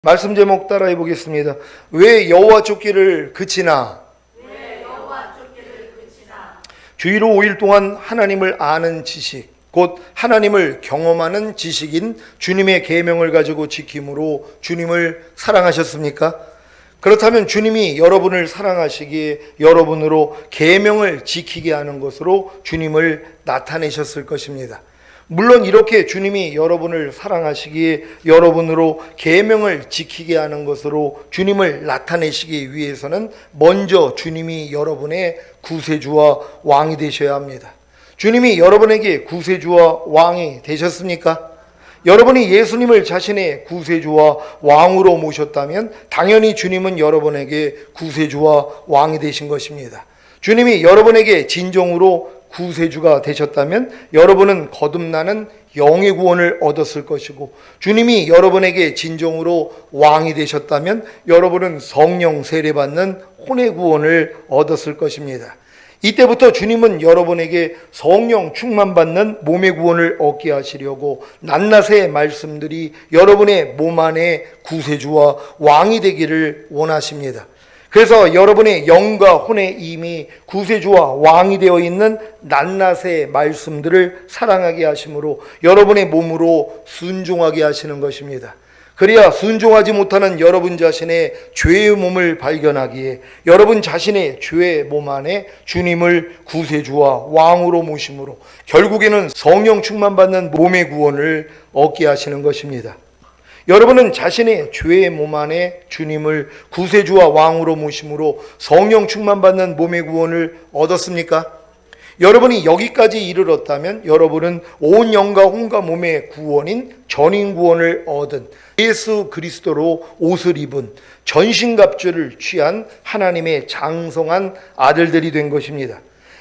말씀 제목 따라해 보겠습니다. 왜 여호와 쫓기를 그치나? 주의로 5일 동안 하나님을 아는 지식, 곧 하나님을 경험하는 지식인 주님의 계명을 가지고 지킴으로 주님을 사랑하셨습니까? 그렇다면 주님이 여러분을 사랑하시기에 여러분으로 계명을 지키게 하는 것으로 주님을 나타내셨을 것입니다. 물론 이렇게 주님이 여러분을 사랑하시기에 여러분으로 계명을 지키게 하는 것으로 주님을 나타내시기 위해서는 먼저 주님이 여러분의 구세주와 왕이 되셔야 합니다. 주님이 여러분에게 구세주와 왕이 되셨습니까? 여러분이 예수님을 자신의 구세주와 왕으로 모셨다면 당연히 주님은 여러분에게 구세주와 왕이 되신 것입니다. 주님이 여러분에게 진정으로 구세주가 되셨다면 여러분은 거듭나는 영의 구원을 얻었을 것이고, 주님이 여러분에게 진정으로 왕이 되셨다면 여러분은 성령 세례받는 혼의 구원을 얻었을 것입니다. 이때부터 주님은 여러분에게 성령 충만받는 몸의 구원을 얻게 하시려고 낱낱의 말씀들이 여러분의 몸 안에 구세주와 왕이 되기를 원하십니다. 그래서 여러분의 영과 혼에 이미 구세주와 왕이 되어 있는 낱낱의 말씀들을 사랑하게 하심으로 여러분의 몸으로 순종하게 하시는 것입니다. 그래야 순종하지 못하는 여러분 자신의 죄의 몸을 발견하기에 여러분 자신의 죄의 몸 안에 주님을 구세주와 왕으로 모심으로 결국에는 성령 충만받는 몸의 구원을 얻게 하시는 것입니다. 여러분은 자신의 죄의 몸 안에 주님을 구세주와 왕으로 모심으로 성령 충만받는 몸의 구원을 얻었습니까? 여러분이 여기까지 이르렀다면 여러분은 온 영과 혼과 몸의 구원인 전인 구원을 얻은 예수 그리스도로 옷을 입은 전신갑주를 취한 하나님의 장성한 아들들이 된 것입니다.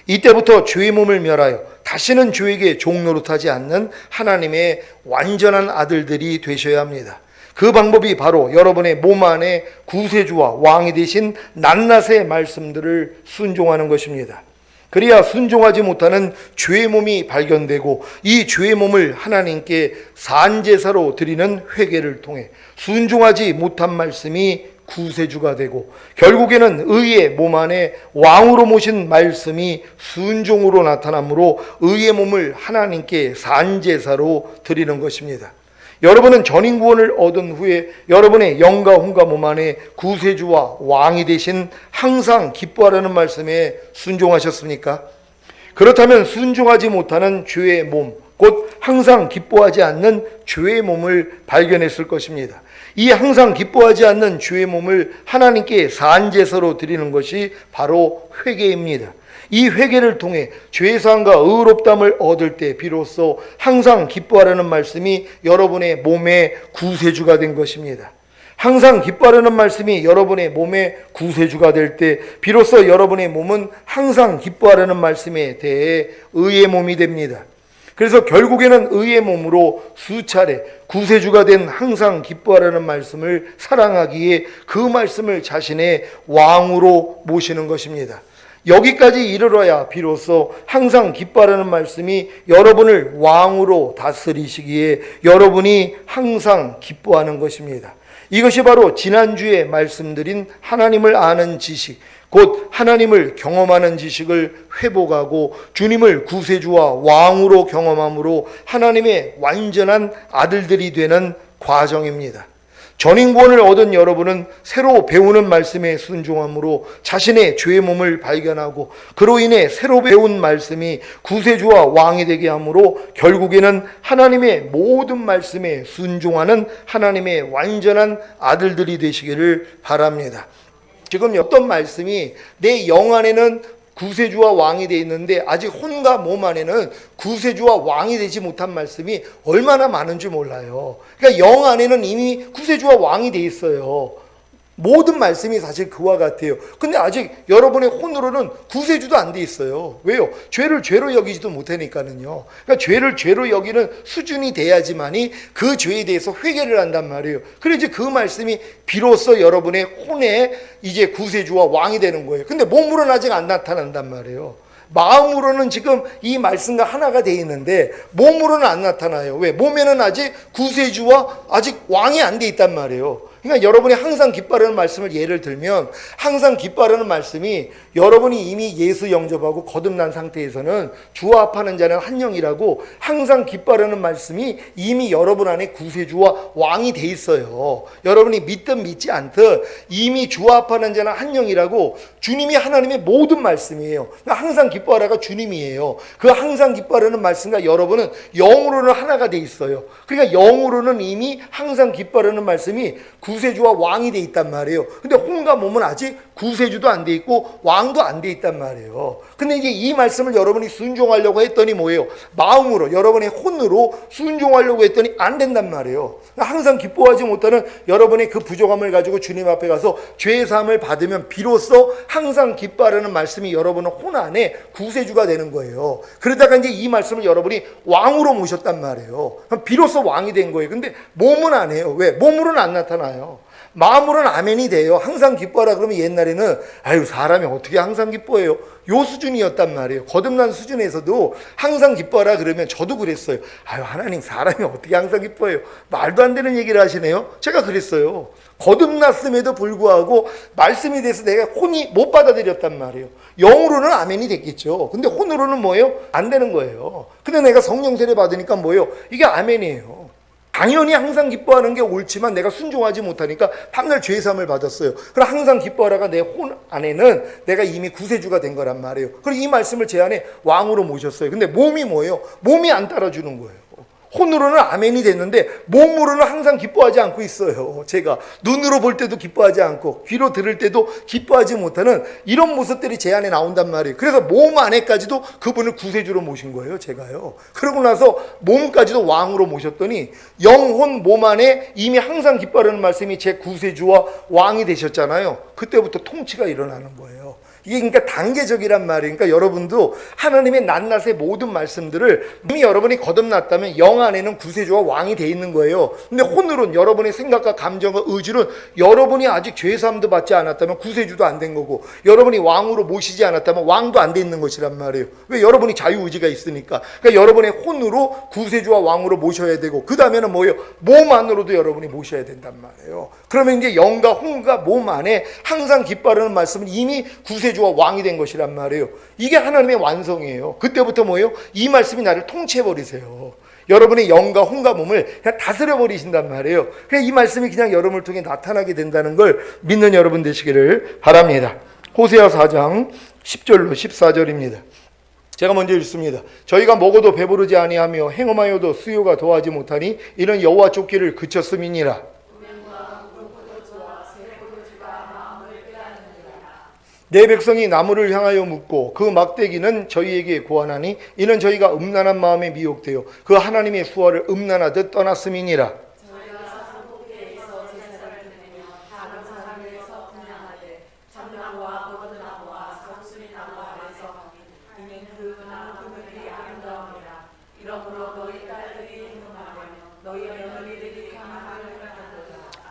이때부터 죄의 몸을 멸하여 다시는 죄에게 종노릇하지 않는 하나님의 완전한 아들들이 되셔야 합니다. 그 방법이 바로 여러분의 몸 안에 구세주와 왕이 되신 낱낱의 말씀들을 순종하는 것입니다. 그래야 순종하지 못하는 죄의 몸이 발견되고 이 죄의 몸을 하나님께 산제사로 드리는 회개를 통해 순종하지 못한 말씀이 구세주가 되고 결국에는 의의 몸 안에 왕으로 모신 말씀이 순종으로 나타나므로 의의 몸을 하나님께 산제사로 드리는 것입니다. 여러분은 전인 구원을 얻은 후에 여러분의 영과 혼과 몸 안에 구세주와 왕이 되신 항상 기뻐하라는 말씀에 순종하셨습니까? 그렇다면 순종하지 못하는 죄의 몸, 곧 항상 기뻐하지 않는 죄의 몸을 발견했을 것입니다. 이 항상 기뻐하지 않는 죄의 몸을 하나님께 산제사로 드리는 것이 바로 회개입니다. 이 회개를 통해 죄사함과 의롭담을 얻을 때 비로소 항상 기뻐하라는 말씀이 여러분의 몸의 구세주가 된 것입니다. 항상 기뻐하라는 말씀이 여러분의 몸의 구세주가 될 때 비로소 여러분의 몸은 항상 기뻐하라는 말씀에 대해 의의 몸이 됩니다. 그래서 결국에는 의의 몸으로 수차례 구세주가 된 항상 기뻐하라는 말씀을 사랑하기에 그 말씀을 자신의 왕으로 모시는 것입니다. 여기까지 이르러야 비로소 항상 기뻐하라는 말씀이 여러분을 왕으로 다스리시기에 여러분이 항상 기뻐하는 것입니다. 이것이 바로 지난주에 말씀드린 하나님을 아는 지식, 곧 하나님을 경험하는 지식을 회복하고 주님을 구세주와 왕으로 경험함으로 하나님의 완전한 아들들이 되는 과정입니다. 전인구원을 얻은 여러분은 새로 배우는 말씀에 순종함으로 자신의 죄의 몸을 발견하고 그로 인해 새로 배운 말씀이 구세주와 왕이 되게 함으로 결국에는 하나님의 모든 말씀에 순종하는 하나님의 완전한 아들들이 되시기를 바랍니다. 지금 어떤 말씀이 내 영 안에는 구세주와 왕이 되어 있는데 아직 혼과 몸 안에는 구세주와 왕이 되지 못한 말씀이 얼마나 많은지 몰라요. 그러니까 영 안에는 이미 구세주와 왕이 되어 있어요. 모든 말씀이 사실 그와 같아요. 근데 아직 여러분의 혼으로는 구세주도 안 돼 있어요. 왜요? 죄를 죄로 여기지도 못하니까는요. 그러니까 죄를 죄로 여기는 수준이 돼야지만이 그 죄에 대해서 회개를 한단 말이에요. 그래서 이제 그 말씀이 비로소 여러분의 혼에 이제 구세주와 왕이 되는 거예요. 근데 몸으로는 아직 안 나타난단 말이에요. 마음으로는 지금 이 말씀과 하나가 돼 있는데 몸으로는 안 나타나요. 왜? 몸에는 아직 구세주와 아직 왕이 안 돼 있단 말이에요. 그러니까 여러분이 항상 기뻐하라는 말씀을 예를 들면, 항상 기뻐하라는 말씀이 여러분이 이미 예수 영접하고 거듭난 상태에서는 주와 합하는 자는 한 영이라고, 항상 기뻐하라는 말씀이 이미 여러분 안에 구세주와 왕이 돼 있어요. 여러분이 믿든 믿지 않든 이미 주와 합하는 자는 한 영이라고 주님이 하나님의 모든 말씀이에요. 항상 기뻐하라가 주님이에요. 그 항상 기뻐하라는 말씀과 여러분은 영으로는 하나가 돼 있어요. 그러니까 영으로는 이미 항상 기뻐하라는 말씀이 구세주와 왕이 돼 있단 말이에요. 근데 혼과 몸은 아직 구세주도 안 돼 있고 왕도 안 돼 있단 말이에요. 근데 이제 이 말씀을 여러분이 순종하려고 했더니 뭐예요? 마음으로, 여러분의 혼으로 순종하려고 했더니 안 된단 말이에요. 항상 기뻐하지 못하는 여러분의 그 부족함을 가지고 주님 앞에 가서 죄 사함을 받으면 비로소 항상 기뻐하라는 말씀이 여러분의 혼 안에 구세주가 되는 거예요. 그러다가 이제 이 말씀을 여러분이 왕으로 모셨단 말이에요. 비로소 왕이 된 거예요. 근데 몸은 안 해요. 왜? 몸으로는 안 나타나요. 마음으로는 아멘이 돼요. 항상 기뻐하라 그러면 옛날에는 아유, 사람이 어떻게 항상 기뻐해요? 요 수준이었단 말이에요. 거듭난 수준에서도 항상 기뻐하라 그러면 저도 그랬어요. 아유, 하나님, 사람이 어떻게 항상 기뻐해요? 말도 안 되는 얘기를 하시네요. 제가 그랬어요. 거듭났음에도 불구하고 말씀에 대해서 내가 혼이 못 받아들였단 말이에요. 영으로는 아멘이 됐겠죠. 근데 혼으로는 뭐예요? 안 되는 거예요. 근데 내가 성령 세례 받으니까 뭐예요? 이게 아멘이에요. 당연히 항상 기뻐하는 게 옳지만 내가 순종하지 못하니까 밤날 죄사함을 받았어요. 그럼 항상 기뻐하라가 내 혼 안에는 내가 이미 구세주가 된 거란 말이에요. 그리고 이 말씀을 제 안에 왕으로 모셨어요. 근데 몸이 뭐예요? 몸이 안 따라주는 거예요. 혼으로는 아멘이 됐는데 몸으로는 항상 기뻐하지 않고 있어요. 제가 눈으로 볼 때도 기뻐하지 않고 귀로 들을 때도 기뻐하지 못하는 이런 모습들이 제 안에 나온단 말이에요. 그래서 몸 안에까지도 그분을 구세주로 모신 거예요. 제가요. 그러고 나서 몸까지도 왕으로 모셨더니 영혼 몸 안에 이미 항상 기뻐하라는 말씀이 제 구세주와 왕이 되셨잖아요. 그때부터 통치가 일어나는 거예요. 이게 그러니까 단계적이란 말이에요. 그러니까 여러분도 하나님의 낱낱의 모든 말씀들을 이미 여러분이 거듭났다면 영 안에는 구세주와 왕이 돼 있는 거예요. 근데 혼으로는 여러분의 생각과 감정과 의지는 여러분이 아직 죄사함도 받지 않았다면 구세주도 안 된 거고, 여러분이 왕으로 모시지 않았다면 왕도 안 돼 있는 것이란 말이에요. 왜? 여러분이 자유의지가 있으니까. 그러니까 여러분의 혼으로 구세주와 왕으로 모셔야 되고, 그 다음에는 뭐예요? 몸 안으로도 여러분이 모셔야 된단 말이에요. 그러면 이제 영과 혼과 몸 안에 항상 기뻐하라는 말씀은 이미 구세주와 왕이 된 것이란 말이에요. 이게 하나님의 완성이에요. 그때부터 뭐예요? 이 말씀이 나를 통치해버리세요. 여러분의 영과 혼과 몸을 그냥 다스려버리신단 말이에요. 그냥 이 말씀이 그냥 여러분을 통해 나타나게 된다는 걸 믿는 여러분 되시기를 바랍니다. 호세아 4장 10절로 14절입니다. 제가 먼저 읽습니다. 저희가 먹어도 배부르지 아니하며 행음하여도 수요가 더하지 못하니 이는 여호와 쫓기를 그쳤음이니라. 내 백성이 나무를 향하여 묻고 그 막대기는 저희에게 고하나니 이는 저희가 음란한 마음에 미혹되어 그 하나님의 수화를 음란하듯 떠났음이니라.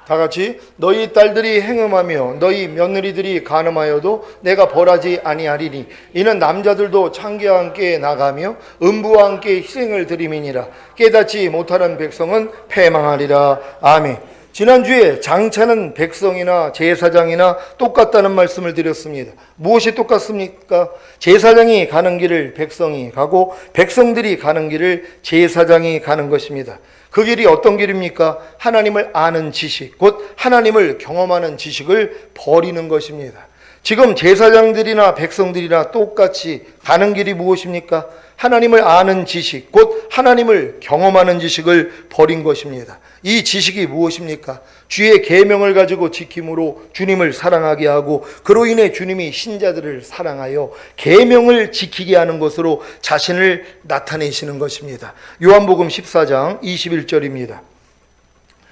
다 같이 너희 딸들이 행음하며 너희 며느리들이 간음하여도 내가 벌하지 아니하리니 이는 남자들도 창기와 함께 나가며 음부와 함께 희생을 드림이니라. 깨닫지 못하는 백성은 패망하리라. 아멘. 지난주에 장차는 백성이나 제사장이나 똑같다는 말씀을 드렸습니다. 무엇이 똑같습니까? 제사장이 가는 길을 백성이 가고 백성들이 가는 길을 제사장이 가는 것입니다. 그 길이 어떤 길입니까? 하나님을 아는 지식, 곧 하나님을 경험하는 지식을 버리는 것입니다. 지금 제사장들이나 백성들이나 똑같이 가는 길이 무엇입니까? 하나님을 아는 지식, 곧 하나님을 경험하는 지식을 버린 것입니다. 이 지식이 무엇입니까? 주의 계명을 가지고 지킴으로 주님을 사랑하게 하고 그로 인해 주님이 신자들을 사랑하여 계명을 지키게 하는 것으로 자신을 나타내시는 것입니다. 요한복음 14장 21절입니다.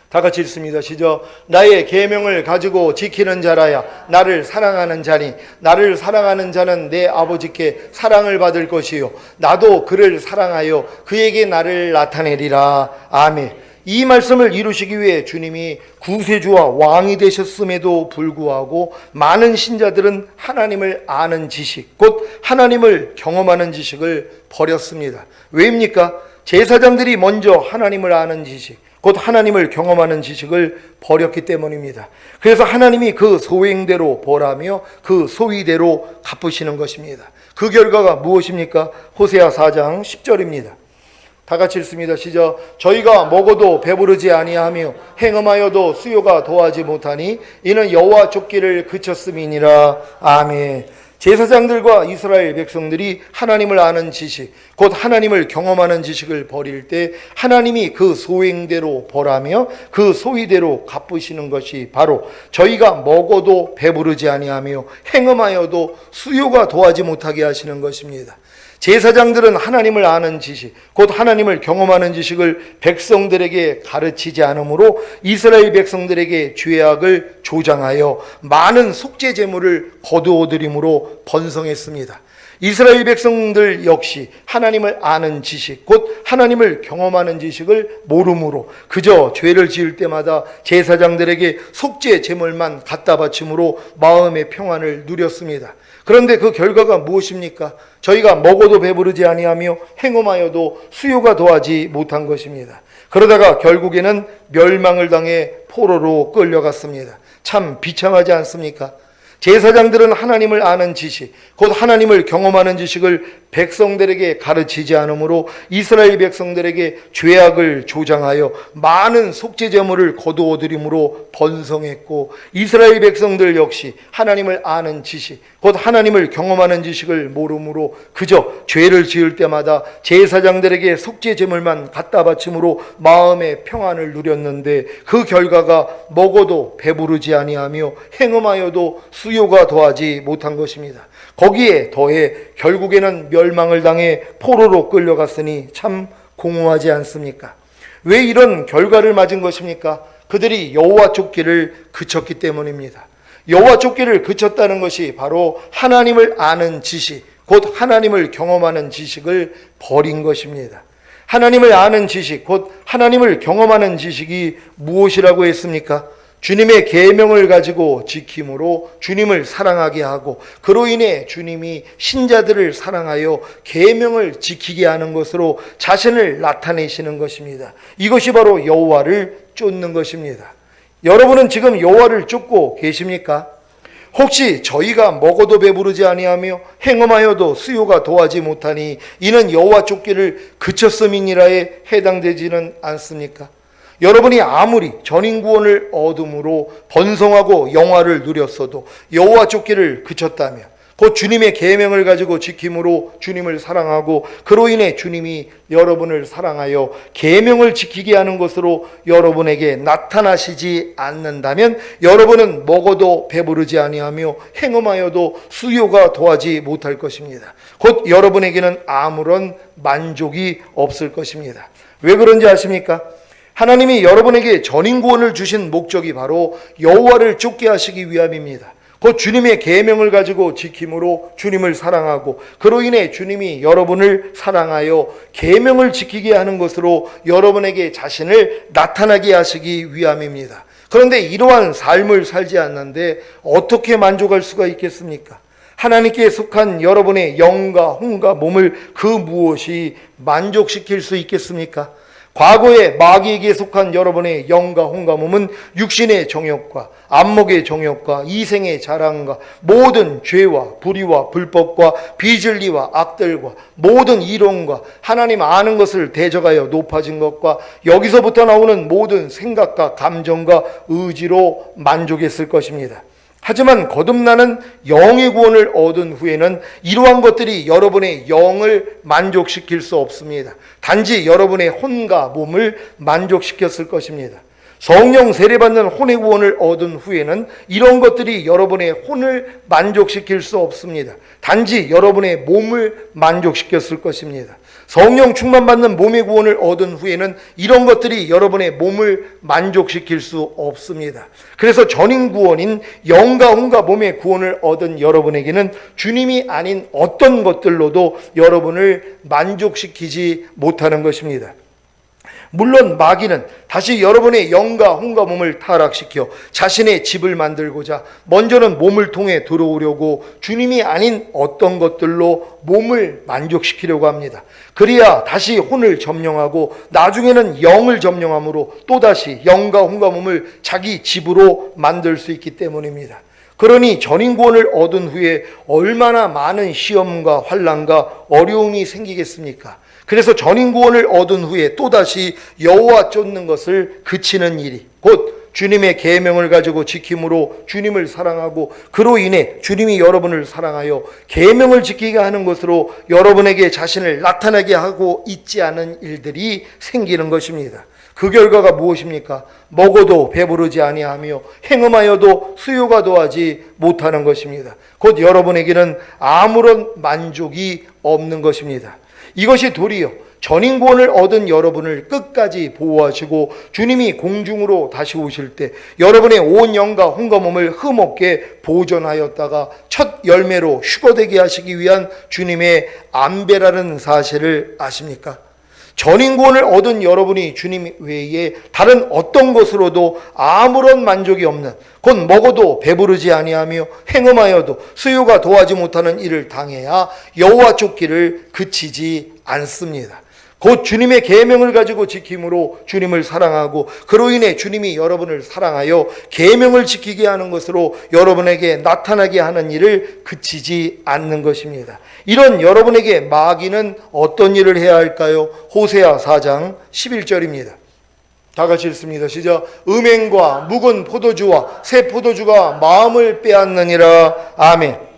다 같이 읽습니다. 시작. 나의 계명을 가지고 지키는 자라야 나를 사랑하는 자니 나를 사랑하는 자는 내 아버지께 사랑을 받을 것이요 나도 그를 사랑하여 그에게 나를 나타내리라. 아멘. 이 말씀을 이루시기 위해 주님이 구세주와 왕이 되셨음에도 불구하고 많은 신자들은 하나님을 아는 지식, 곧 하나님을 경험하는 지식을 버렸습니다. 왜입니까? 제사장들이 먼저 하나님을 아는 지식, 곧 하나님을 경험하는 지식을 버렸기 때문입니다. 그래서 하나님이 그 소행대로 벌하며 그 소위대로 갚으시는 것입니다. 그 결과가 무엇입니까? 호세아 4장 10절입니다. 다 같이 읽습니다. 시작. 저희가 먹어도 배부르지 아니하며 행음하여도 수요가 더하지 못하니 이는 여호와 쫓기를 그쳤음이니라. 아멘. 제사장들과 이스라엘 백성들이 하나님을 아는 지식, 곧 하나님을 경험하는 지식을 버릴 때 하나님이 그 소행대로 벌하며 그 소위대로 갚으시는 것이 바로 저희가 먹어도 배부르지 아니하며 행음하여도 수요가 더하지 못하게 하시는 것입니다. 제사장들은 하나님을 아는 지식, 곧 하나님을 경험하는 지식을 백성들에게 가르치지 않으므로 이스라엘 백성들에게 죄악을 조장하여 많은 속죄 제물을 거두어들임으로 번성했습니다. 이스라엘 백성들 역시 하나님을 아는 지식, 곧 하나님을 경험하는 지식을 모름으로 그저 죄를 지을 때마다 제사장들에게 속죄 제물만 갖다 바침으로 마음의 평안을 누렸습니다. 그런데 그 결과가 무엇입니까? 저희가 먹어도 배부르지 아니하며 행음하여도 수요가 더하지 못한 것입니다. 그러다가 결국에는 멸망을 당해 포로로 끌려갔습니다. 참 비참하지 않습니까? 제사장들은 하나님을 아는 지식, 곧 하나님을 경험하는 지식을 백성들에게 가르치지 않으므로 이스라엘 백성들에게 죄악을 조장하여 많은 속죄 제물을 거두어들임으로 번성했고, 이스라엘 백성들 역시 하나님을 아는 지식, 곧 하나님을 경험하는 지식을 모름으로 그저 죄를 지을 때마다 제사장들에게 속죄 제물만 갖다 바침으로 마음의 평안을 누렸는데 그 결과가 먹어도 배부르지 아니하며 행음하여도 수요가 더하지 못한 것입니다. 거기에 더해 결국에는 멸망을 당해 포로로 끌려갔으니 참 공허하지 않습니까? 왜 이런 결과를 맞은 것입니까? 그들이 여호와 쫓기를 그쳤기 때문입니다. 여호와 쫓기를 그쳤다는 것이 바로 하나님을 아는 지식, 곧 하나님을 경험하는 지식을 버린 것입니다. 하나님을 아는 지식, 곧 하나님을 경험하는 지식이 무엇이라고 했습니까? 주님의 계명을 가지고 지킴으로 주님을 사랑하게 하고 그로 인해 주님이 신자들을 사랑하여 계명을 지키게 하는 것으로 자신을 나타내시는 것입니다. 이것이 바로 여호와를 쫓는 것입니다. 여러분은 지금 여호와를 쫓고 계십니까? 혹시 저희가 먹어도 배부르지 아니하며 행음하여도 수요가 더하지 못하니 이는 여호와 쫓기를 그쳤음이니라에 해당되지는 않습니까? 여러분이 아무리 전인구원을 얻음으로 번성하고 영화를 누렸어도 여호와 쫓기를 그쳤다면 곧 주님의 계명을 가지고 지킴으로 주님을 사랑하고 그로 인해 주님이 여러분을 사랑하여 계명을 지키게 하는 것으로 여러분에게 나타나시지 않는다면 여러분은 먹어도 배부르지 아니하며 행음하여도 수요가 더하지 못할 것입니다. 곧 여러분에게는 아무런 만족이 없을 것입니다. 왜 그런지 아십니까? 하나님이 여러분에게 전인구원을 주신 목적이 바로 여호와를 쫓게 하시기 위함입니다. 곧 주님의 계명을 가지고 지킴으로 주님을 사랑하고 그로 인해 주님이 여러분을 사랑하여 계명을 지키게 하는 것으로 여러분에게 자신을 나타나게 하시기 위함입니다. 그런데 이러한 삶을 살지 않는데 어떻게 만족할 수가 있겠습니까? 하나님께 속한 여러분의 영과 혼과 몸을 그 무엇이 만족시킬 수 있겠습니까? 과거에 마귀에게 속한 여러분의 영과 혼과 몸은 육신의 정욕과 안목의 정욕과 이생의 자랑과 모든 죄와 불의와 불법과 비진리와 악들과 모든 이론과 하나님 아는 것을 대적하여 높아진 것과 여기서부터 나오는 모든 생각과 감정과 의지로 만족했을 것입니다. 하지만 거듭나는 영의 구원을 얻은 후에는 이러한 것들이 여러분의 영을 만족시킬 수 없습니다. 단지 여러분의 혼과 몸을 만족시켰을 것입니다. 성령 세례받는 혼의 구원을 얻은 후에는 이런 것들이 여러분의 혼을 만족시킬 수 없습니다. 단지 여러분의 몸을 만족시켰을 것입니다. 성령 충만받는 몸의 구원을 얻은 후에는 이런 것들이 여러분의 몸을 만족시킬 수 없습니다. 그래서 전인 구원인 영과 혼과 몸의 구원을 얻은 여러분에게는 주님이 아닌 어떤 것들로도 여러분을 만족시키지 못하는 것입니다. 물론 마귀는 다시 여러분의 영과 혼과 몸을 타락시켜 자신의 집을 만들고자 먼저는 몸을 통해 들어오려고 주님이 아닌 어떤 것들로 몸을 만족시키려고 합니다. 그래야 다시 혼을 점령하고 나중에는 영을 점령함으로 또다시 영과 혼과 몸을 자기 집으로 만들 수 있기 때문입니다. 그러니 전인구원을 얻은 후에 얼마나 많은 시험과 환난과 어려움이 생기겠습니까? 그래서 전인구원을 얻은 후에 또다시 여호와 쫓는 것을 그치는 일이 곧 주님의 계명을 가지고 지킴으로 주님을 사랑하고 그로 인해 주님이 여러분을 사랑하여 계명을 지키게 하는 것으로 여러분에게 자신을 나타나게 하고 있지 않은 일들이 생기는 것입니다. 그 결과가 무엇입니까? 먹어도 배부르지 아니하며 행음하여도 수요가 더하지 못하는 것입니다. 곧 여러분에게는 아무런 만족이 없는 것입니다. 이것이 도리어 전인구원을 얻은 여러분을 끝까지 보호하시고 주님이 공중으로 다시 오실 때 여러분의 온 영과 혼과 몸을 흠없게 보존하였다가 첫 열매로 휴거되게 하시기 위한 주님의 안배라는 사실을 아십니까? 전인구원을 얻은 여러분이 주님 외에 다른 어떤 것으로도 아무런 만족이 없는 곧 먹어도 배부르지 아니하며 행음하여도 수요가 더하지 못하는 일을 당해야 여호와 쫓기를 그치지 않습니다. 곧 주님의 계명을 가지고 지킴으로 주님을 사랑하고 그로 인해 주님이 여러분을 사랑하여 계명을 지키게 하는 것으로 여러분에게 나타나게 하는 일을 그치지 않는 것입니다. 이런 여러분에게 마귀는 어떤 일을 해야 할까요? 호세아 4장 11절입니다. 다 같이 읽습니다. 시작. 음행과 묵은 포도주와 새 포도주가 마음을 빼앗느니라. 아멘.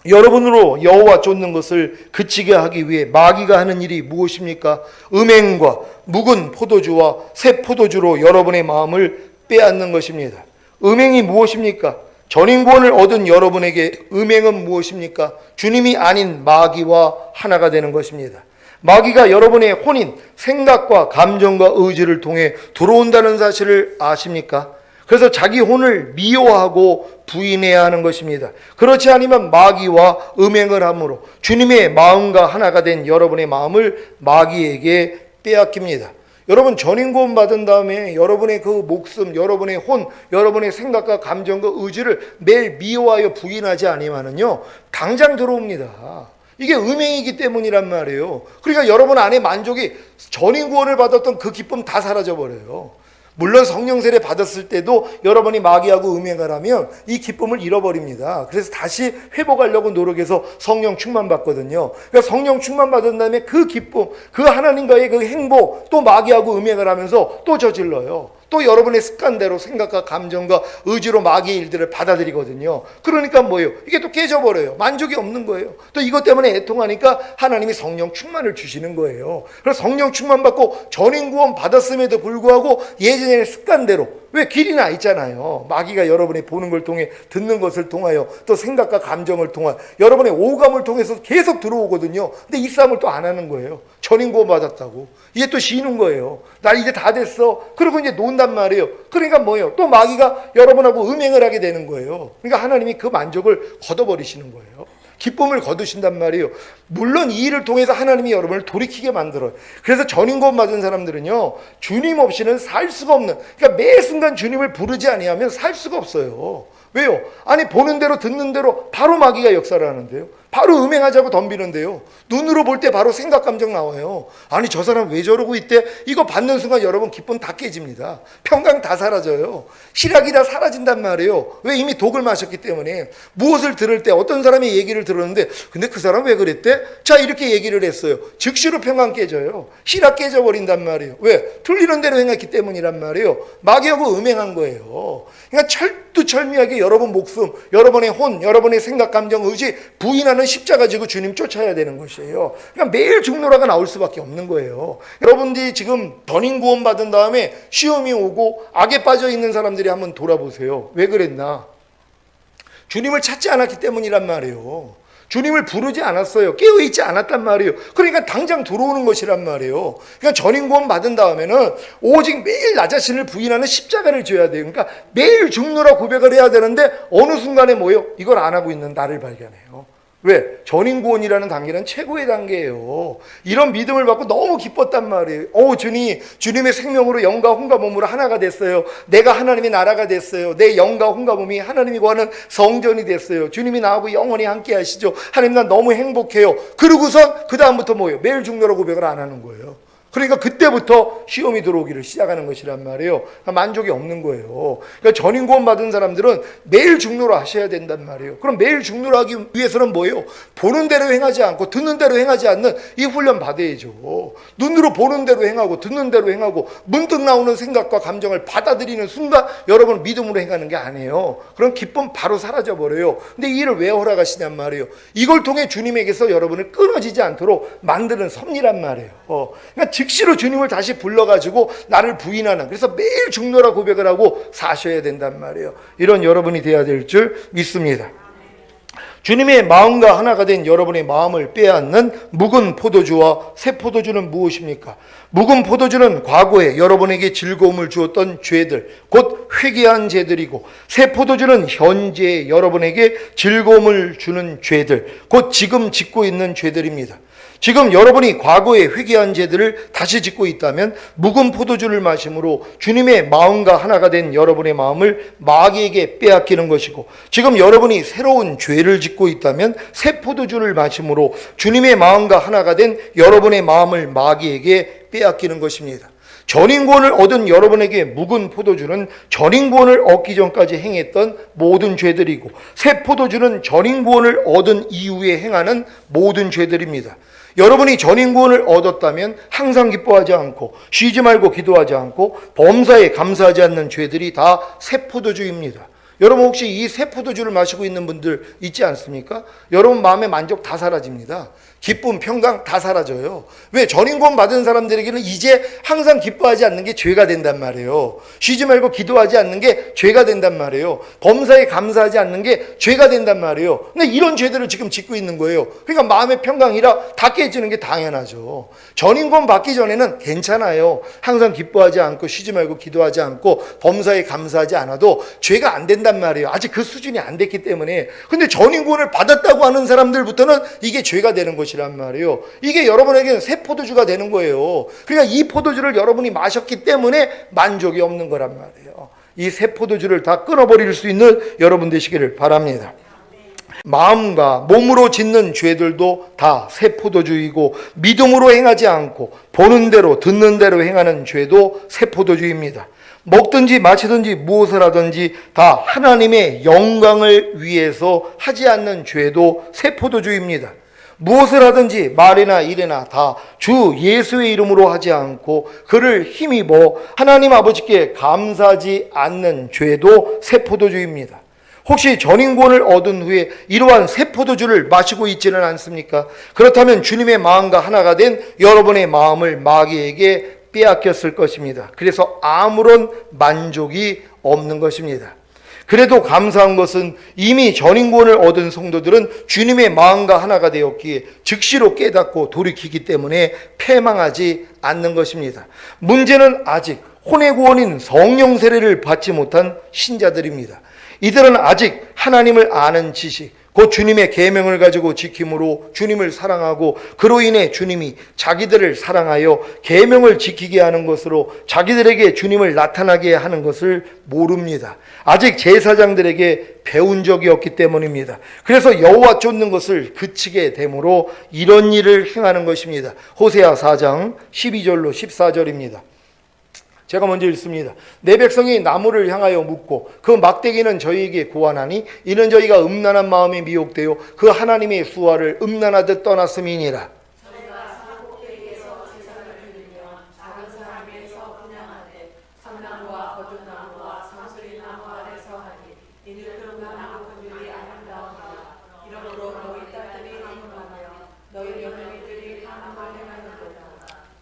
여러분으로 여호와 쫓는 것을 그치게 하기 위해 마귀가 하는 일이 무엇입니까? 음행과 묵은 포도주와 새 포도주로 여러분의 마음을 빼앗는 것입니다. 음행이 무엇입니까? 전인구원을 얻은 여러분에게 음행은 무엇입니까? 주님이 아닌 마귀와 하나가 되는 것입니다. 마귀가 여러분의 혼인, 생각과 감정과 의지를 통해 들어온다는 사실을 아십니까? 그래서 자기 혼을 미워하고 부인해야 하는 것입니다. 그렇지 않으면 마귀와 음행을 함으로 주님의 마음과 하나가 된 여러분의 마음을 마귀에게 빼앗깁니다. 여러분 전인구원 받은 다음에 여러분의 그 목숨, 여러분의 혼, 여러분의 생각과 감정과 의지를 매일 미워하여 부인하지 않으면요 당장 들어옵니다. 이게 음행이기 때문이란 말이에요. 그러니까 여러분 안에 만족이 전인구원을 받았던 그 기쁨 다 사라져버려요. 물론 성령 세례 받았을 때도 여러분이 마귀하고 음행을 하면 이 기쁨을 잃어버립니다. 그래서 다시 회복하려고 노력해서 성령 충만 받거든요. 그러니까 성령 충만 받은 다음에 그 기쁨, 그 하나님과의 그 행복, 또 마귀하고 음행을 하면서 또 저질러요. 또 여러분의 습관대로 생각과 감정과 의지로 마귀의 일들을 받아들이거든요. 그러니까 뭐예요? 이게 또 깨져버려요. 만족이 없는 거예요. 또 이것 때문에 애통하니까 하나님이 성령 충만을 주시는 거예요. 그래서 성령 충만 받고 전인구원 받았음에도 불구하고 예전의 습관대로 왜 길이 나 있잖아요. 마귀가 여러분이 보는 걸 통해 듣는 것을 통하여 또 생각과 감정을 통하여 여러분의 오감을 통해서 계속 들어오거든요. 근데 이 싸움을 또 안 하는 거예요. 전인구원 받았다고. 이게 또 쉬는 거예요. 나 이제 다 됐어. 그리고 이제 논단 말이에요. 그러니까 뭐예요? 또 마귀가 여러분하고 음행을 하게 되는 거예요. 그러니까 하나님이 그 만족을 걷어버리시는 거예요. 기쁨을 거두신단 말이에요. 물론 이 일을 통해서 하나님이 여러분을 돌이키게 만들어요. 그래서 전인구원 받은 사람들은요 주님 없이는 살 수가 없는, 그러니까 매 순간 주님을 부르지 아니하면 살 수가 없어요. 왜요? 아니 보는 대로 듣는 대로 바로 마귀가 역사를 하는데요. 바로 음행하자고 덤비는데요. 눈으로 볼 때 바로 생각 감정 나와요. 아니 저 사람 왜 저러고 있대? 이거 받는 순간 여러분 기쁨 다 깨집니다. 평강 다 사라져요. 희락이 다 사라진단 말이에요. 왜? 이미 독을 마셨기 때문에. 무엇을 들을 때 어떤 사람의 얘기를 들었는데 근데 그 사람 왜 그랬대? 자 이렇게 얘기를 했어요. 즉시로 평강 깨져요. 희락 깨져버린단 말이에요. 왜? 틀리는 대로 행했기 때문이란 말이에요. 마귀하고 음행한 거예요. 그러니까 철두철미하게 여러분 목숨, 여러분의 혼, 여러분의 생각, 감정, 의지 부인하는 십자가 지고 주님 쫓아야 되는 것이에요. 그러니까 매일 죽노라가 나올 수밖에 없는 거예요. 여러분들이 지금 전인구원 받은 다음에 시험이 오고 악에 빠져 있는 사람들이 한번 돌아보세요. 왜 그랬나? 주님을 찾지 않았기 때문이란 말이에요. 주님을 부르지 않았어요. 깨어있지 않았단 말이에요. 그러니까 당장 들어오는 것이란 말이에요. 그러니까 전인구원 받은 다음에는 오직 매일 나 자신을 부인하는 십자가를 져야 돼요. 그러니까 매일 죽노라 고백을 해야 되는데 어느 순간에 뭐예요? 이걸 안 하고 있는 나를 발견해요. 왜? 전인구원이라는 단계는 최고의 단계예요. 이런 믿음을 받고 너무 기뻤단 말이에요. 주님의 생명으로 영과 혼과 몸으로 하나가 됐어요. 내가 하나님의 나라가 됐어요. 내 영과 혼과 몸이 하나님이 구하는 성전이 됐어요. 주님이 나하고 영원히 함께 하시죠. 하나님, 난 너무 행복해요. 그러고선 그 다음부터 뭐예요? 매일 죽노라 고백을 안 하는 거예요. 그러니까 그때부터 시험이 들어오기를 시작하는 것이란 말이에요. 만족이 없는 거예요. 그러니까 전인구원 받은 사람들은 매일 죽노라 하셔야 된단 말이에요. 그럼 매일 죽노라 하기 위해서는 뭐예요? 보는 대로 행하지 않고 듣는 대로 행하지 않는 이 훈련 받아야죠. 눈으로 보는 대로 행하고 듣는 대로 행하고 문득 나오는 생각과 감정을 받아들이는 순간 여러분 믿음으로 행하는 게 아니에요. 그럼 기쁨 바로 사라져버려요. 근데 이 일을 왜 허락하시냔 말이에요. 이걸 통해 주님에게서 여러분을 끊어지지 않도록 만드는 섭리란 말이에요. 그러니까 즉시로 주님을 다시 불러가지고 나를 부인하는, 그래서 매일 죽노라 고백을 하고 사셔야 된단 말이에요. 이런 여러분이 돼야 될 줄 믿습니다. 주님의 마음과 하나가 된 여러분의 마음을 빼앗는 묵은 포도주와 새 포도주는 무엇입니까? 묵은 포도주는 과거에 여러분에게 즐거움을 주었던 죄들, 곧 회개한 죄들이고, 새 포도주는 현재 여러분에게 즐거움을 주는 죄들, 곧 지금 짓고 있는 죄들입니다. 지금 여러분이 과거에 회개한 죄들을 다시 짓고 있다면 묵은 포도주를 마심으로 주님의 마음과 하나가 된 여러분의 마음을 마귀에게 빼앗기는 것이고, 지금 여러분이 새로운 죄를 짓고 있다면 새 포도주를 마심으로 주님의 마음과 하나가 된 여러분의 마음을 마귀에게 빼앗기는 것입니다. 전인구원을 얻은 여러분에게 묵은 포도주는 전인구원을 얻기 전까지 행했던 모든 죄들이고, 새 포도주는 전인구원을 얻은 이후에 행하는 모든 죄들입니다. 여러분이 전인구원을 얻었다면 항상 기뻐하지 않고 쉬지 말고 기도하지 않고 범사에 감사하지 않는 죄들이 다 새 포도주입니다. 여러분 혹시 이 새 포도주를 마시고 있는 분들 있지 않습니까? 여러분 마음의 만족 다 사라집니다. 기쁨, 평강 다 사라져요. 왜? 전인구원 받은 사람들에게는 이제 항상 기뻐하지 않는 게 죄가 된단 말이에요. 쉬지 말고 기도하지 않는 게 죄가 된단 말이에요. 범사에 감사하지 않는 게 죄가 된단 말이에요. 근데 이런 죄들을 지금 짓고 있는 거예요. 그러니까 마음의 평강이라 다 깨지는 게 당연하죠. 전인구원 받기 전에는 괜찮아요. 항상 기뻐하지 않고 쉬지 말고 기도하지 않고 범사에 감사하지 않아도 죄가 안 된단 말이에요. 아직 그 수준이 안 됐기 때문에. 근데 전인구원을 받았다고 하는 사람들부터는 이게 죄가 되는 것이란 말이에요. 이게 여러분에게는 새 포도주가 되는 거예요. 그러니까 이 포도주를 여러분이 마셨기 때문에 만족이 없는 거란 말이에요. 이 새 포도주를 다 끊어버릴 수 있는 여러분 되시기를 바랍니다. 마음과 몸으로 짓는 죄들도 다 새 포도주이고, 믿음으로 행하지 않고 보는 대로 듣는 대로 행하는 죄도 새 포도주입니다. 먹든지 마시든지 무엇을 하든지 다 하나님의 영광을 위해서 하지 않는 죄도 새 포도주입니다. 무엇을 하든지 말이나 일이나 다 주 예수의 이름으로 하지 않고 그를 힘입어 하나님 아버지께 감사하지 않는 죄도 새 포도주입니다. 혹시 전인구원을 얻은 후에 이러한 새 포도주를 마시고 있지는 않습니까? 그렇다면 주님의 마음과 하나가 된 여러분의 마음을 마귀에게 빼앗겼을 것입니다. 그래서 아무런 만족이 없는 것입니다. 그래도 감사한 것은 이미 전인구원을 얻은 성도들은 주님의 마음과 하나가 되었기에 즉시로 깨닫고 돌이키기 때문에 패망하지 않는 것입니다. 문제는 아직 혼의 구원인 성령 세례를 받지 못한 신자들입니다. 이들은 아직 하나님을 아는 지식, 곧 주님의 계명을 가지고 지킴으로 주님을 사랑하고 그로 인해 주님이 자기들을 사랑하여 계명을 지키게 하는 것으로 자기들에게 주님을 나타나게 하는 것을 모릅니다. 아직 제사장들에게 배운 적이 없기 때문입니다. 그래서 여호와 쫓는 것을 그치게 되므로 이런 일을 행하는 것입니다. 호세아 4장 12절로 14절입니다. 제가 먼저 읽습니다. 내 백성이 나무를 향하여 묻고 그 막대기는 저희에게 고하나니 이는 저희가 음란한 마음에 미혹되어 그 하나님의 수화를 음란하듯 떠났음이니라.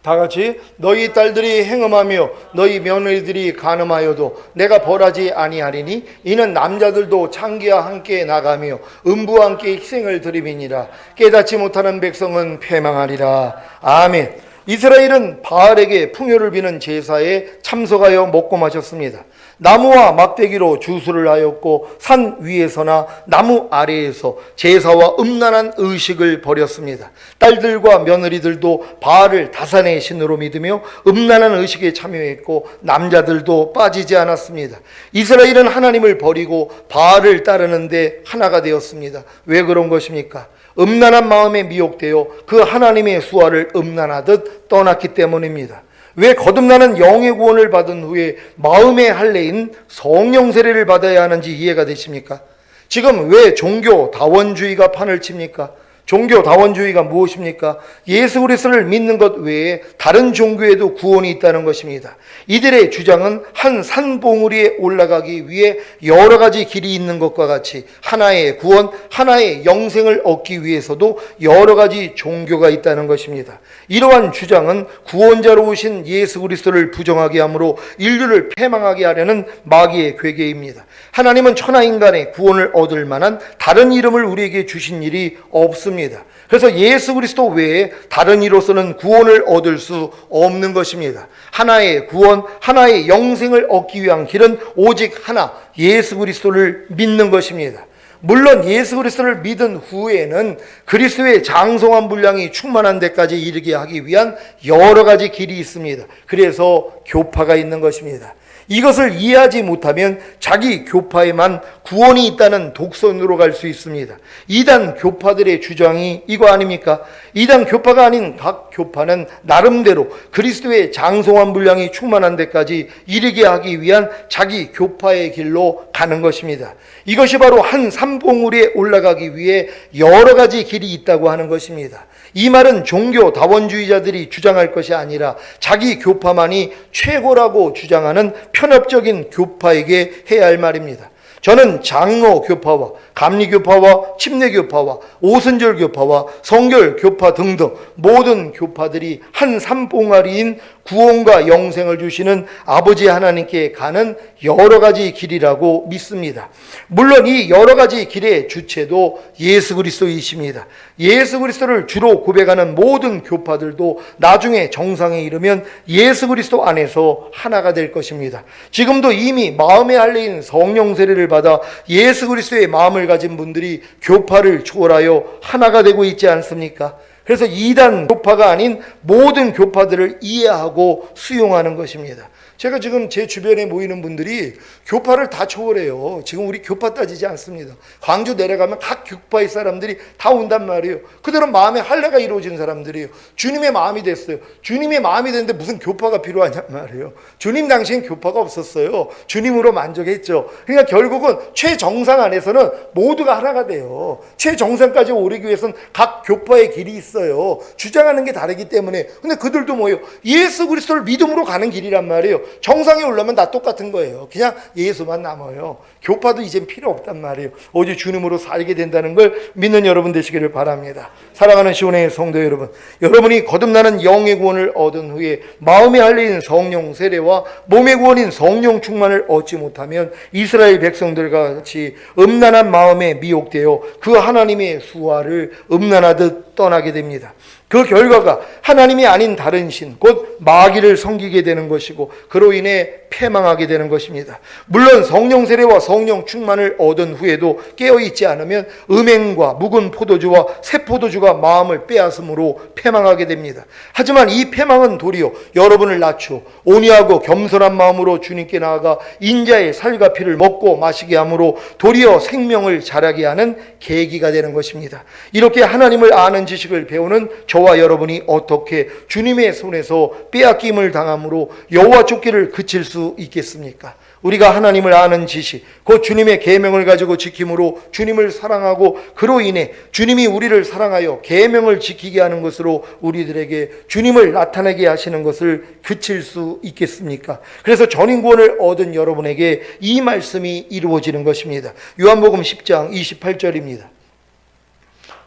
다 같이 너희 딸들이 행음하며 너희 며느리들이 간음하여도 내가 벌하지 아니하리니 이는 남자들도 창기와 함께 나가며 음부와 함께 희생을 드림이니라. 깨닫지 못하는 백성은 패망하리라. 아멘. 이스라엘은 바알에게 풍요를 비는 제사에 참석하여 먹고 마셨습니다. 나무와 막대기로 주수를 하였고 산 위에서나 나무 아래에서 제사와 음란한 의식을 벌였습니다. 딸들과 며느리들도 바알을 다산의 신으로 믿으며 음란한 의식에 참여했고 남자들도 빠지지 않았습니다. 이스라엘은 하나님을 버리고 바알을 따르는데 하나가 되었습니다. 왜 그런 것입니까? 음란한 마음에 미혹되어 그 하나님의 수화를 음란하듯 떠났기 때문입니다. 왜 거듭나는 영의 구원을 받은 후에 마음의 할례인 성령 세례를 받아야 하는지 이해가 되십니까? 지금 왜 종교 다원주의가 판을 칩니까? 종교 다원주의가 무엇입니까? 예수 그리스도를 믿는 것 외에 다른 종교에도 구원이 있다는 것입니다. 이들의 주장은 한 산봉우리에 올라가기 위해 여러 가지 길이 있는 것과 같이 하나의 구원, 하나의 영생을 얻기 위해서도 여러 가지 종교가 있다는 것입니다. 이러한 주장은 구원자로 오신 예수 그리스도를 부정하게 하므로 인류를 패망하게 하려는 마귀의 괴계입니다. 하나님은 천하인간의 구원을 얻을 만한 다른 이름을 우리에게 주신 일이 없습니다. 그래서 예수 그리스도 외에 다른 이로서는 구원을 얻을 수 없는 것입니다. 하나의 구원, 하나의 영생을 얻기 위한 길은 오직 하나, 예수 그리스도를 믿는 것입니다. 물론 예수 그리스도를 믿은 후에는 그리스도의 장성한 분량이 충만한 데까지 이르게 하기 위한 여러 가지 길이 있습니다. 그래서 교파가 있는 것입니다. 이것을 이해하지 못하면 자기 교파에만 구원이 있다는 독선으로 갈 수 있습니다. 이단 교파들의 주장이 이거 아닙니까? 이단 교파가 아닌 각 교파는 나름대로 그리스도의 장성한 분량이 충만한 데까지 이르게 하기 위한 자기 교파의 길로 가는 것입니다. 이것이 바로 한 산봉우리에 올라가기 위해 여러 가지 길이 있다고 하는 것입니다. 이 말은 종교 다원주의자들이 주장할 것이 아니라 자기 교파만이 최고라고 주장하는 편협적인 교파에게 해야 할 말입니다. 저는 장로 교파와 감리 교파와 침례 교파와 오순절 교파와 성결 교파 등등 모든 교파들이 한 산봉아리인 구원과 영생을 주시는 아버지 하나님께 가는 여러 가지 길이라고 믿습니다. 물론 이 여러 가지 길의 주체도 예수 그리스도이십니다. 예수 그리스도를 주로 고백하는 모든 교파들도 나중에 정상에 이르면 예수 그리스도 안에서 하나가 될 것입니다. 지금도 이미 마음의 할례인 성령 세례를 받아 예수 그리스도의 마음을 가진 분들이 교파를 초월하여 하나가 되고 있지 않습니까? 그래서 이단 교파가 아닌 모든 교파들을 이해하고 수용하는 것입니다. 제가 지금 제 주변에 모이는 분들이 교파를 다 초월해요. 지금 우리 교파 따지지 않습니다. 광주 내려가면 각 교파의 사람들이 다 온단 말이에요. 그대로 마음의 할례가 이루어진 사람들이에요. 주님의 마음이 됐어요. 주님의 마음이 됐는데 무슨 교파가 필요하냔 말이에요. 주님 당시엔 교파가 없었어요. 주님으로 만족했죠. 그러니까 결국은 최정상 안에서는 모두가 하나가 돼요. 최정상까지 오르기 위해서는 각 교파의 길이 있어요. 주장하는 게 다르기 때문에. 근데 그들도 뭐예요? 예수 그리스도를 믿음으로 가는 길이란 말이에요. 정상에 올라면 다 똑같은 거예요. 그냥 예수만 남아요. 교파도 이젠 필요 없단 말이에요. 오직 주님으로 살게 된다는 걸 믿는 여러분 되시기를 바랍니다. 사랑하는 시온의 성도 여러분, 여러분이 거듭나는 영의 구원을 얻은 후에 마음의 할례인 성령 세례와 몸의 구원인 성령 충만을 얻지 못하면 이스라엘 백성들과 같이 음란한 마음에 미혹되어 그 하나님의 수화를 음란하듯 떠나게 됩니다. 그 결과가 하나님이 아닌 다른 신, 곧 마귀를 섬기게 되는 것이고 그로 인해 패망하게 되는 것입니다. 물론 성령 세례와 성령 충만을 얻은 후에도 깨어있지 않으면 음행과 묵은 포도주와 새 포도주가 마음을 빼앗음으로 패망하게 됩니다. 하지만 이 패망은 도리어 여러분을 낮추어 온유하고 겸손한 마음으로 주님께 나아가 인자의 살과 피를 먹고 마시게 함으로 도리어 생명을 자라게 하는 계기가 되는 것입니다. 이렇게 하나님을 아는 지식을 배우는 저와 여러분이 어떻게 주님의 손에서 빼앗김을 당함으로 여호와 쫓기를 그칠 수 있겠습니까? 우리가 하나님을 아는 지식, 곧 주님의 계명을 가지고 지킴으로 주님을 사랑하고 그로 인해 주님이 우리를 사랑하여 계명을 지키게 하는 것으로 우리들에게 주님을 나타내게 하시는 것을 그칠 수 있겠습니까? 그래서 전인구원을 얻은 여러분에게 이 말씀이 이루어지는 것입니다. 요한복음 10장 28절입니다.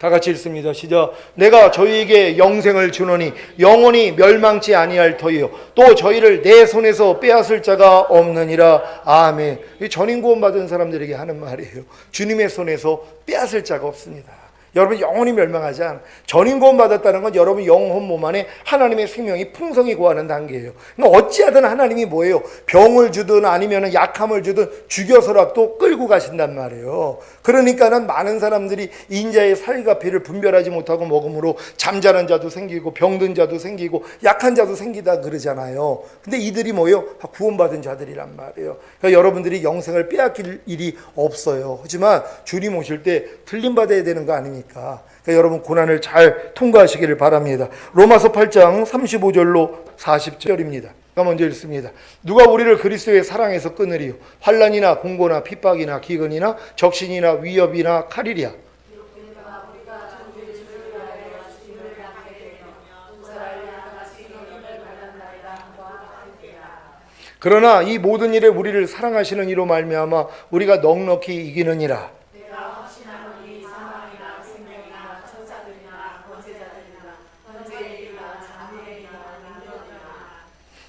다 같이 읽습니다. 시작. 내가 저희에게 영생을 주노니 영원히 멸망치 아니할 터이요 또 저희를 내 손에서 빼앗을 자가 없느니라. 아멘. 전인구원 받은 사람들에게 하는 말이에요. 주님의 손에서 빼앗을 자가 없습니다. 여러분 영원히 멸망하지 않아. 전인구원 받았다는 건 여러분 영혼 몸 안에 하나님의 생명이 풍성히 거하는 단계예요. 그러니까 어찌하든 하나님이 뭐예요? 병을 주든 아니면 약함을 주든 죽여서라도 끌고 가신단 말이에요. 그러니까는 많은 사람들이 인자의 살과 피를 분별하지 못하고 먹음으로 잠자는 자도 생기고 병든 자도 생기고 약한 자도 생기다 그러잖아요. 근데 이들이 뭐예요? 다 구원받은 자들이란 말이에요. 그러니까 여러분들이 영생을 빼앗길 일이 없어요. 하지만 주님 오실 때 틀림받아야 되는 거 아닙니까? 그러니까 여러분 고난을 잘 통과하시기를 바랍니다. 로마서 8장 35절로 40절입니다. 먼저 읽습니다. 누가 우리를 그리스도의 사랑에서 끊으리요? 환난이나 공고나 핍박이나 기근이나 적신이나 위협이나 칼이랴. 그러나 이 모든 일에 우리를 사랑하시는 이로 말미암아 우리가 넉넉히 이기느니라.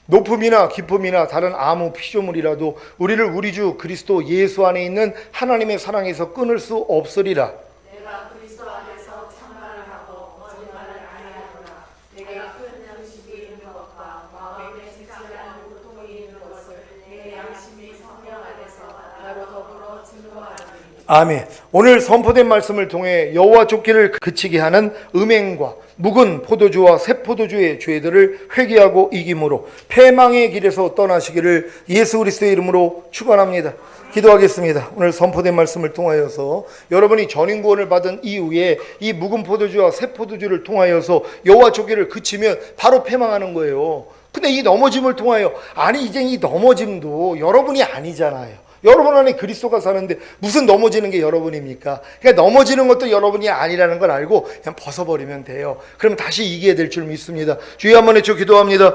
높음이나 깊음이나 다른 아무 피조물이라도 우리를 우리 주 그리스도 예수 안에 있는 하나님의 사랑에서 끊을 수 없으리라. 내가 그리스도 안에서 참말을 하고 거짓말을 아니하노라. 내가 큰 양식이 있는 것과 마음에 지지 않는 고통이 있는 것을 내 양심이 성령 안에서 나로 더불어 증거하리니. 아멘. 오늘 선포된 말씀을 통해 여호와 쫓기를 그치게 하는 음행과 묵은 포도주와 새 포도주의 죄들을 회개하고 이김으로 패망의 길에서 떠나시기를 예수 그리스도의 이름으로 축원합니다. 기도하겠습니다. 오늘 선포된 말씀을 통하여서 여러분이 전인구원을 받은 이후에 이 묵은 포도주와 새 포도주를 통하여서 여호와 쫓기를 그치면 바로 패망하는 거예요. 근데 이 넘어짐을 통하여 이제 이 넘어짐도 여러분이 아니잖아요. 여러분 안에 그리스도가 사는데 무슨 넘어지는 게 여러분입니까? 그러니까 넘어지는 것도 여러분이 아니라는 걸 알고 그냥 벗어버리면 돼요. 그러면 다시 이기게 될 줄 믿습니다. 주여 한번 해줘 기도합니다.